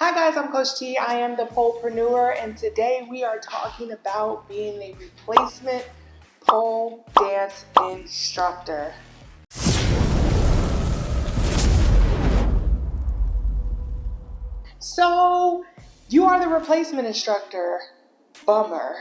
Hi guys, I'm Coach T. I am the Polepreneur, and today we are talking about being a replacement pole dance instructor. So, you are the replacement instructor. Bummer.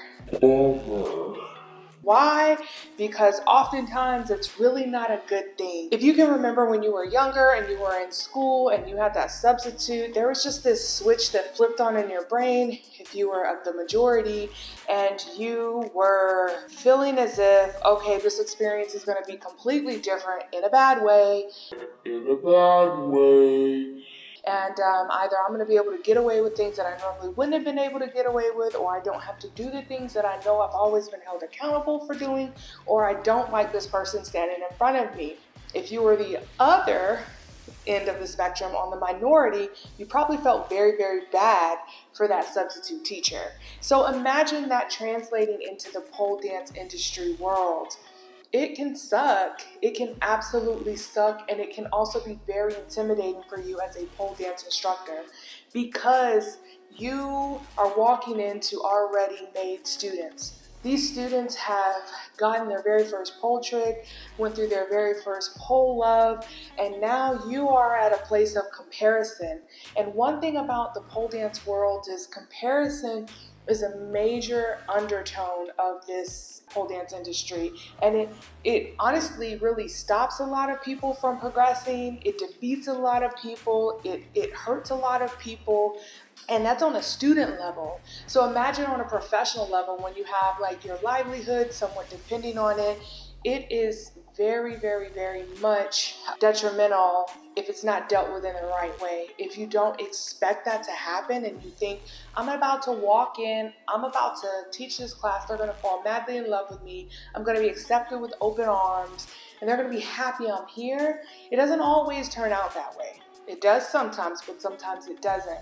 Why? Because oftentimes it's really not a good thing. If you can remember when you were younger and you were in school and you had that substitute, there was just this switch that flipped on in your brain if you were of the majority and you were feeling as if, okay, this experience is going to be completely different in a bad way. And either I'm going to be able to get away with things that I normally wouldn't have been able to get away with, or I don't have to do the things that I know I've always been held accountable for doing, or I don't like this person standing in front of me. If you were the other end of the spectrum, on the minority, you probably felt very, very bad for that substitute teacher. So imagine that translating into the pole dance industry world. It can suck. It can absolutely suck, and it can also be very intimidating for you as a pole dance instructor because you are walking into already made students. These students have gotten their very first pole trick, went through their very first pole love, and now you are at a place of comparison. And one thing about the pole dance world is comparison is a major undertone of this pole dance industry, and it honestly really stops a lot of people from progressing. It defeats a lot of people. It hurts a lot of people, and that's on a student level. So imagine on a professional level when you have like your livelihood somewhat depending on it. It is very, very, very much detrimental if it's not dealt with in the right way. If you don't expect that to happen and you think, I'm about to walk in, I'm about to teach this class, they're going to fall madly in love with me, I'm going to be accepted with open arms, and they're going to be happy I'm here, it doesn't always turn out that way. It does sometimes, but sometimes it doesn't.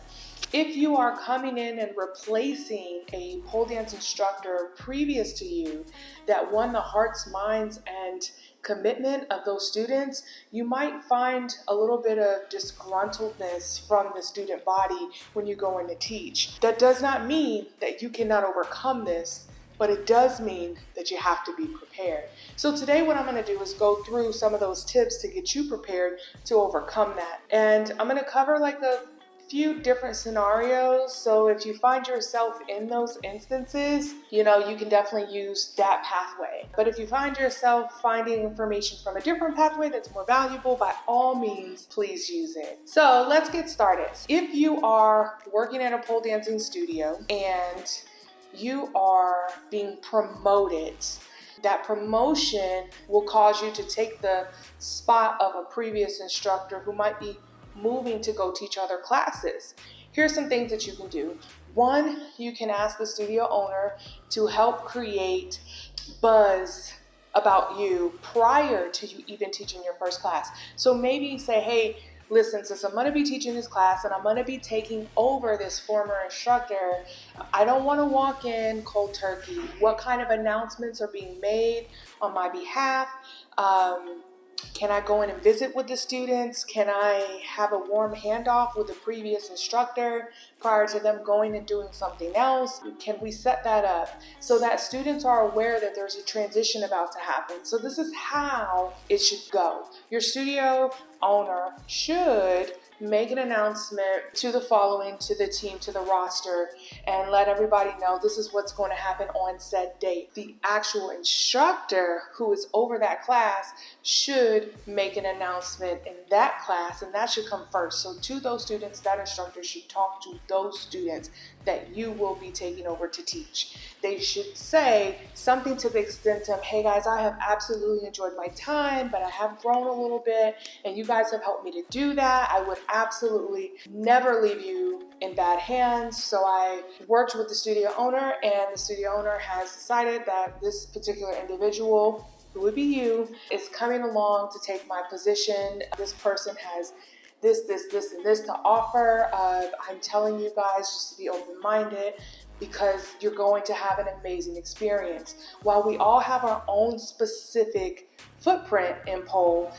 If you are coming in and replacing a pole dance instructor previous to you that won the hearts, minds, and commitment of those students, you might find a little bit of disgruntledness from the student body when you go in to teach. That does not mean that you cannot overcome this, but it does mean that you have to be prepared. So today what I'm going to do is go through some of those tips to get you prepared to overcome that. And I'm going to cover like a few different scenarios. So if you find yourself in those instances, you can definitely use that pathway. But if you find yourself finding information from a different pathway that's more valuable, by all means, please use it. So let's get started. If you are working at a pole dancing studio and you are being promoted, that promotion will cause you to take the spot of a previous instructor who might be moving to go teach other classes. Here's some things that you can do. One, you can ask the studio owner to help create buzz about you prior to you even teaching your first class. So maybe say, hey, listen, since I'm going to be teaching this class and I'm going to be taking over this former instructor, I don't want to walk in cold turkey. What kind of announcements are being made on my behalf? Can I go in and visit with the students? Can I have a warm handoff with the previous instructor prior to them going and doing something else? Can we set that up so that students are aware that there's a transition about to happen? So this is how it should go. Your studio owner should make an announcement to the team, to the roster, and let everybody know this is what's going to happen on said date. The actual instructor who is over that class should make an announcement in that class, and that should come first. So to those students, that instructor should talk to those students that you will be taking over to teach. They should say something to the extent of, hey guys, I have absolutely enjoyed my time, but I have grown a little bit, and you guys have helped me to do that. I would absolutely never leave you in bad hands. So I worked with the studio owner, and the studio owner has decided that this particular individual, who would be you, is coming along to take my position. This person has this, and this to offer. I'm telling you guys just to be open-minded. because you're going to have an amazing experience. While we all have our own specific footprint in pole,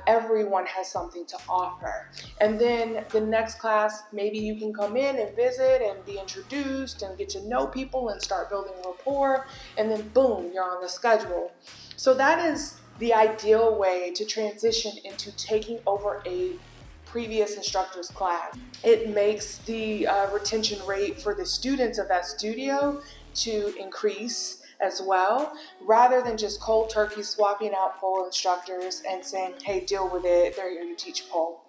everyone has something to offer. And then the next class, maybe you can come in and visit and be introduced and get to know people and start building rapport, and then boom, you're on the schedule. So that is the ideal way to transition into taking over a previous instructor's class. It makes the retention rate for the students of that studio to increase as well, rather than just cold turkey swapping out pole instructors and saying, hey, deal with it, they're here to teach pole.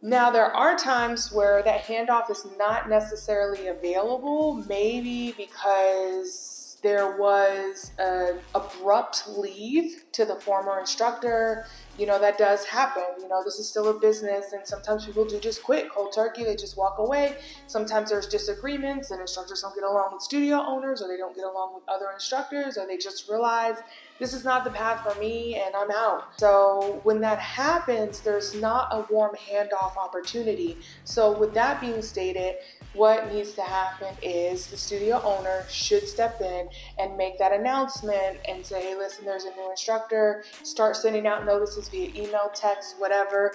Now, there are times where that handoff is not necessarily available, maybe because there was an abrupt leave to the former instructor. You know, that does happen. You know, this is still a business, and sometimes people do just quit cold turkey. They just walk away. Sometimes there's disagreements and instructors don't get along with studio owners, or they don't get along with other instructors, or they just realize this is not the path for me and I'm out. So when that happens, there's not a warm handoff opportunity. So with that being stated, what needs to happen is the studio owner should step in and make that announcement and say, hey, listen, there's a new instructor. Start sending out notices via email, text, whatever,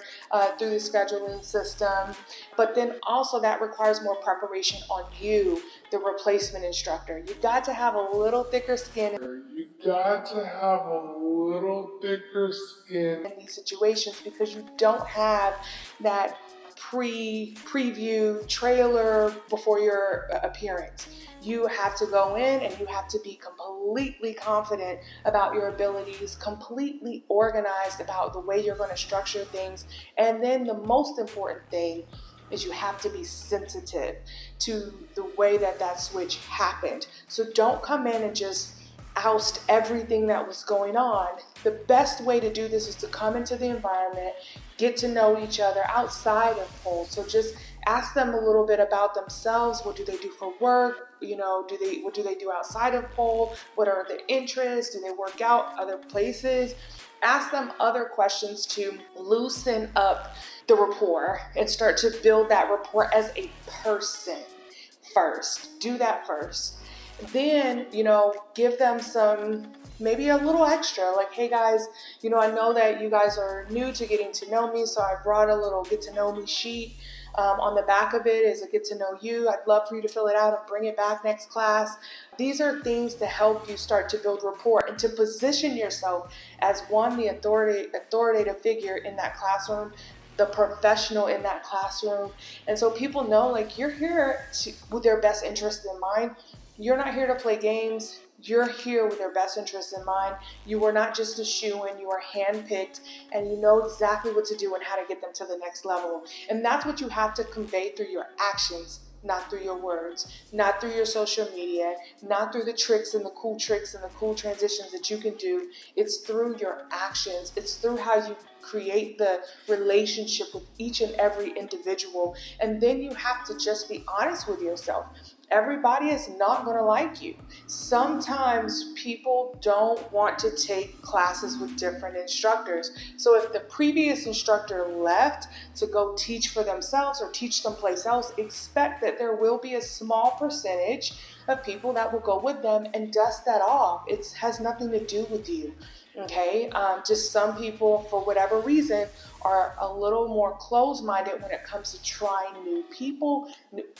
through the scheduling system. But then also that requires more preparation on you, the replacement instructor. You've got to have a little thicker skin. In these situations, because you don't have that preview trailer before your appearance. You have to go in and you have to be completely confident about your abilities, completely organized about the way you're going to structure things. And then the most important thing is you have to be sensitive to the way that switch happened. So don't come in and just oust everything that was going on. The best way to do this is to come into the environment, get to know each other outside of pole. So just ask them a little bit about themselves. What do they do for work? You know, what do they do outside of pole? What are their interests? Do they work out other places? Ask them other questions to loosen up the rapport and start to build that rapport as a person first. Do that first. Then, you know, give them maybe a little extra, like, hey guys, you know, I know that you guys are new to getting to know me, so I brought a little get to know me sheet. On the back of it is a get to know you. I'd love for you to fill it out and bring it back next class. These are things to help you start to build rapport and to position yourself as the authoritative figure in that classroom, the professional in that classroom. And so people know, like, you're here with their best interest in mind. You're not here to play games. You're here with their best interest in mind. You are not just a shoo-in. You are handpicked, and you know exactly what to do and how to get them to the next level. And that's what you have to convey through your actions, not through your words, not through your social media, not through the tricks and the cool transitions that you can do. It's through your actions. It's through how you create the relationship with each and every individual. And then you have to just be honest with yourself. Everybody is not going to like you. Sometimes people don't want to take classes with different instructors. So if the previous instructor left to go teach for themselves or teach someplace else, expect that there will be a small percentage of people that will go with them and dust that off. It has nothing to do with you. Okay, just some people, for whatever reason, are a little more closed-minded when it comes to trying new people,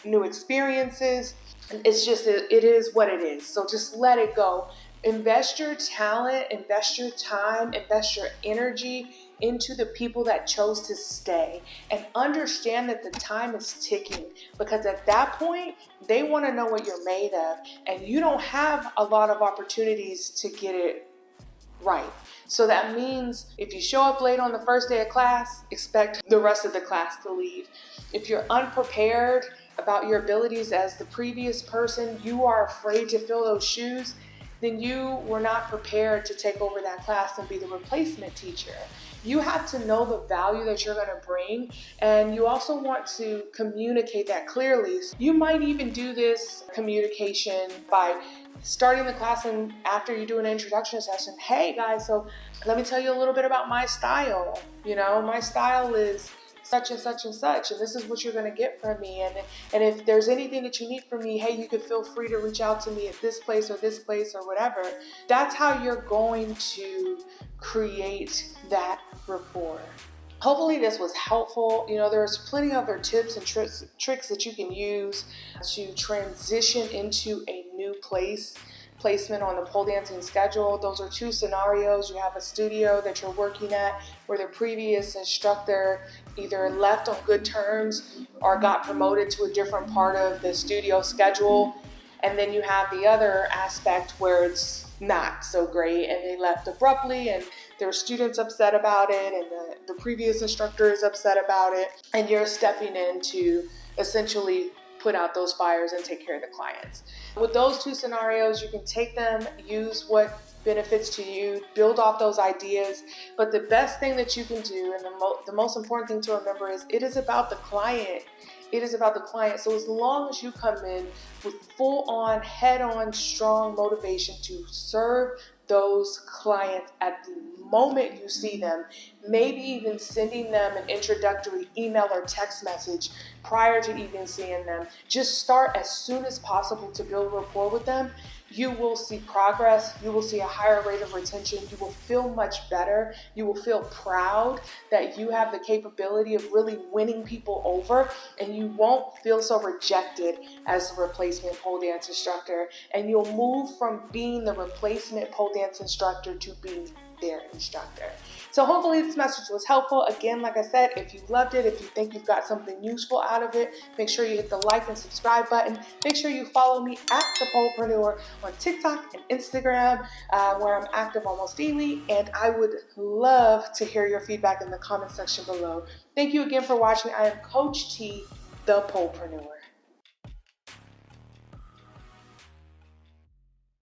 new experiences. It's just, it is what it is. So just let it go. Invest your talent, invest your time, invest your energy into the people that chose to stay, and understand that the time is ticking, because at that point, they want to know what you're made of, and you don't have a lot of opportunities to get it right. So that means if you show up late on the first day of class, expect the rest of the class to leave. If you're unprepared about your abilities as the previous person, you are afraid to fill those shoes, then you were not prepared to take over that class and be the replacement teacher. You have to know the value that you're going to bring, and you also want to communicate that clearly. You might even do this communication by starting the class, and after you do an introduction session, hey guys, so let me tell you a little bit about my style. You know, my style is such and such and such, and this is what you're going to get from me. And if there's anything that you need from me, hey, you can feel free to reach out to me at this place or whatever. That's how you're going to create that rapport. Hopefully this was helpful. There's plenty of other tips and tricks that you can use to transition into a new placement on the pole dancing schedule. Those are two scenarios. You have a studio that you're working at where the previous instructor either left on good terms or got promoted to a different part of the studio schedule. And then you have the other aspect where it's not so great and they left abruptly and there are students upset about it and the previous instructor is upset about it, and you're stepping in to essentially put out those fires and take care of the clients. With those two scenarios, you can take them, use what benefits to you, build off those ideas. But the best thing that you can do, and the most important thing to remember, is it is about the client. It is about the client. So as long as you come in with full-on, head-on, strong motivation to serve those clients at the moment you see them, maybe even sending them an introductory email or text message prior to even seeing them. Just start as soon as possible to build rapport with them. You will see progress. You will see a higher rate of retention. You will feel much better. You will feel proud that you have the capability of really winning people over, and you won't feel so rejected as a replacement pole dance instructor. And you'll move from being the replacement pole dance instructor to being their instructor. So hopefully this message was helpful. Again, like I said, if you loved it, if you think you've got something useful out of it, make sure you hit the like and subscribe button. Make sure you follow me at the Polepreneur on TikTok and Instagram, where I'm active almost daily. And I would love to hear your feedback in the comment section below. Thank you again for watching. I am Coach T, the Polepreneur.